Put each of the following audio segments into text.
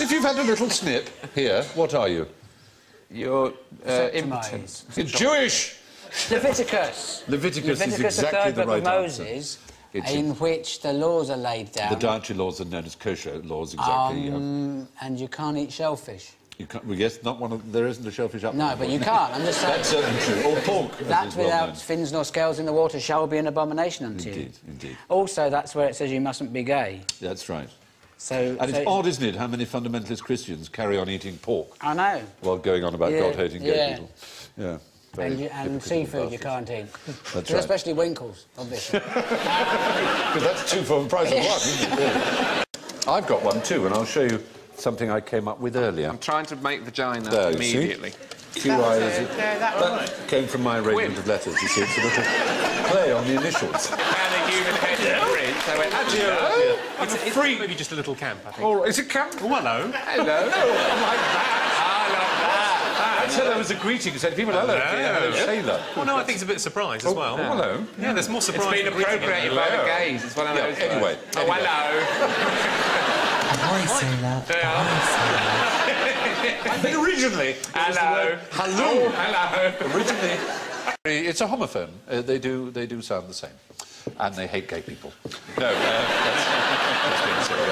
If you've had a little snip here, what are you? You're impotent. It's Jewish! Leviticus. Leviticus is the exactly third the book right of Moses, in which the laws are laid down. The dietary laws are known as kosher laws, exactly. And you can't eat shellfish. You can't, well, yes, not one of... There isn't a shellfish up there. No, but you can't. I'm just saying... That's certainly true. Or pork, that without fins nor scales in the water shall be an abomination unto you. Indeed, indeed. Also, that's where it says you mustn't be gay. That's right. And it's odd, isn't it, how many fundamentalist Christians carry on eating pork? I know. While going on about God-hating gay people. Yeah. And seafood you can't eat. That's right. Especially winkles, obviously. Because that's 2 for the price of 1, isn't it? I've got one too, and I'll show you something I came up with earlier. I'm trying to make vagina there, immediately. That came from my arrangement of letters, you see. It's a little play on the initials. And a human head in the fridge. So I went, adieu. It's free. Maybe just a little camp, I think. Oh, is it camp? Oh, hello. Hello. No, like that. I said there was a greeting, said people, hello, hello, Sailor. Well, no, I think it's a bit of surprise as well. Oh, hello. Yeah, there's more surprise. It's been appropriated by the gays. It's one of those. Anyway. Oh, hello. Hi, Sailor. I think originally... Hello. Hello. Hello. Originally... It's a homophone. They do sound the same. And they hate gay people. No, that's being silly.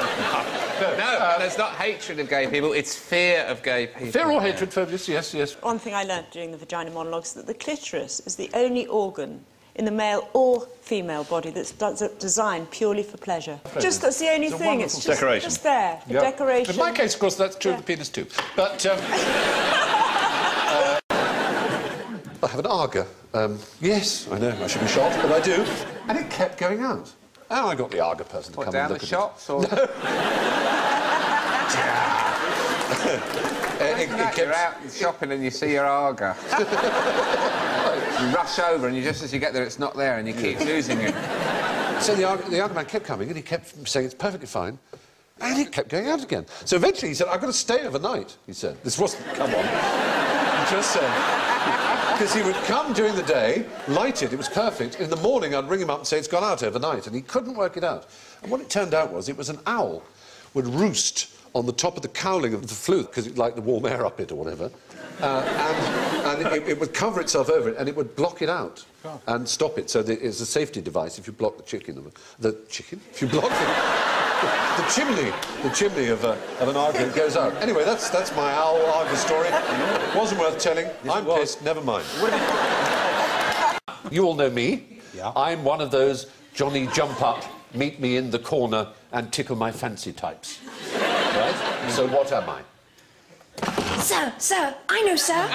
No, there's not hatred of gay people, it's fear of gay people. Fear or hatred, Fergus, yes, yes. One thing I learnt during the vagina monologues is that the clitoris is the only organ in the male or female body that's designed purely for pleasure. Just that's the only thing. It's just decoration. Just there, the decoration. In my case, of course, that's true of the penis too. But I have an Arga. Yes, I know, I should be shocked, but I do. And it kept going out. And I got the Arga person to come and look at it. Down the shops, or...? You're out shopping and you see your Arga. You rush over and just as you get there, it's not there and you keep losing it. So the Arga man kept coming and he kept saying it's perfectly fine. And it kept going out again. So eventually he said, I've got to stay overnight, he said. This wasn't, come on. He just said... Because he would come during the day, light it, it was perfect. In the morning, I'd ring him up and say, it's gone out overnight. And he couldn't work it out. And what it turned out was, it was an owl would roost on the top of the cowling of the flue, because it liked the warm air up it or whatever. And it would cover itself over it, and it would block it out and stop it. So it's a safety device if you block the chicken. The chicken? If you block the chimney of an Arga, it goes out. Anyway, that's my owl Arga story. Wasn't worth telling. I'm pissed. Never mind. You all know me. Yeah. I'm one of those Johnny jump up, meet me in the corner, and tickle my fancy types. Right? So what am I? Sir, I know, sir.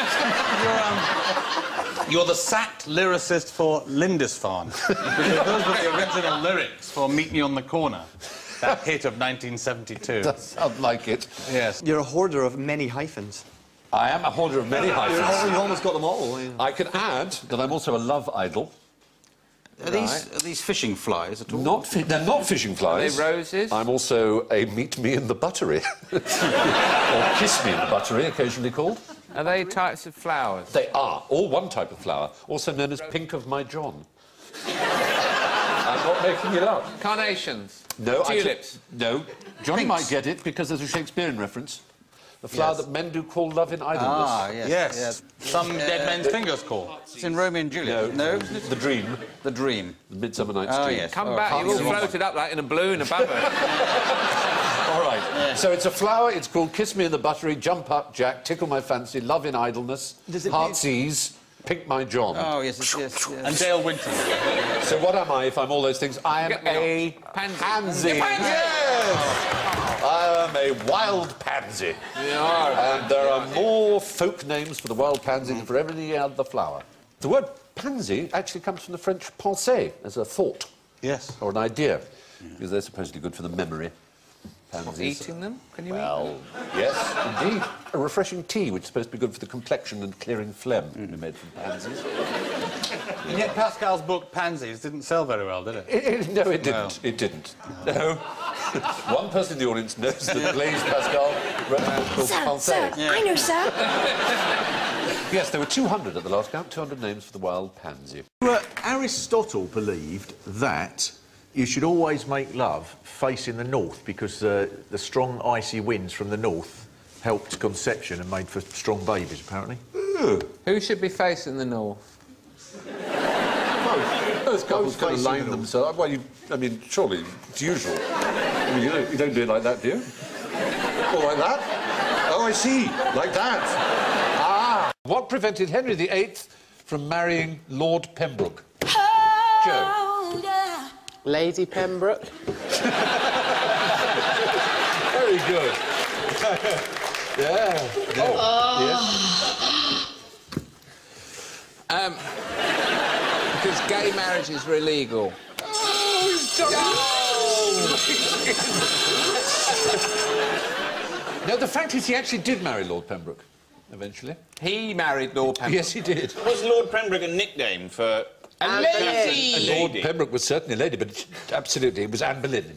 You're the sacked lyricist for Lindisfarne. Because those were the original lyrics for Meet Me on the Corner. That hit of 1972. Does sound like it. Yes. You're a hoarder of many hyphens. I am a hoarder of many hyphens. You've almost got them all. I can add that I'm also a love idol. Are these fishing flies at all? They're not fishing flies. Are they roses? I'm also a meet me in the buttery. Or kiss me in the buttery, occasionally called. Are they types of flowers? They are. All one type of flower, also known as pink of my John. I'm not making it up. Carnations? No. Tulips? No. Johnny might get it because there's a Shakespearean reference. The flower that men do call love in idleness. Ah, yes. Some dead men's fingers call. It's in Romeo and Juliet. No. The Dream. The Dream. The Midsummer Night's Dream. Yes. Come back, you're all floated up like in a balloon above it. All right. Yeah. So it's a flower, it's called Kiss Me in the Buttery, Jump Up, Jack, Tickle My Fancy, Love in Idleness, Heartsease, Pink My John. Oh, yes. And Dale Winton. So what am I if I'm all those things? I am a pansy. Yes! I am a wild pansy. And there are more folk names for the wild pansy than for any other flower. The word pansy actually comes from the French pensée, as a thought. Yes. Or an idea, because they're supposedly good for the memory. Pansies. Eating them? Can you eat them? Well, yes, indeed. A refreshing tea, which is supposed to be good for the complexion and clearing phlegm, made from pansies. And yet Pascal's book, Pansies, didn't sell very well, did it? No, it didn't. No. It didn't. No. One person in the audience knows that Blaise Pascal wrote a book called Pensée. Sir, I know, sir. Yes, there were 200 at the last count, 200 names for the wild pansy. Well, Aristotle believed that You should always make love facing the north because the strong icy winds from the north helped conception and made for strong babies, apparently. Who should be facing the north? Those couples kind of facing line the themselves. Well, I mean, surely it's usual. I mean, you don't do it like that, do you? Or like that? Oh, I see. Like that. Ah. What prevented Henry VIII from marrying Lord Pembroke? Joe. Lady Pembroke. Very good. Yeah. Because gay marriages were illegal. No, the fact is he actually did marry Lord Pembroke, eventually. He married Lord Pembroke. Yes, he did. Was Lord Pembroke a nickname for... A lady! Lord Pembroke was certainly a lady, but absolutely, it was Anne Boleyn.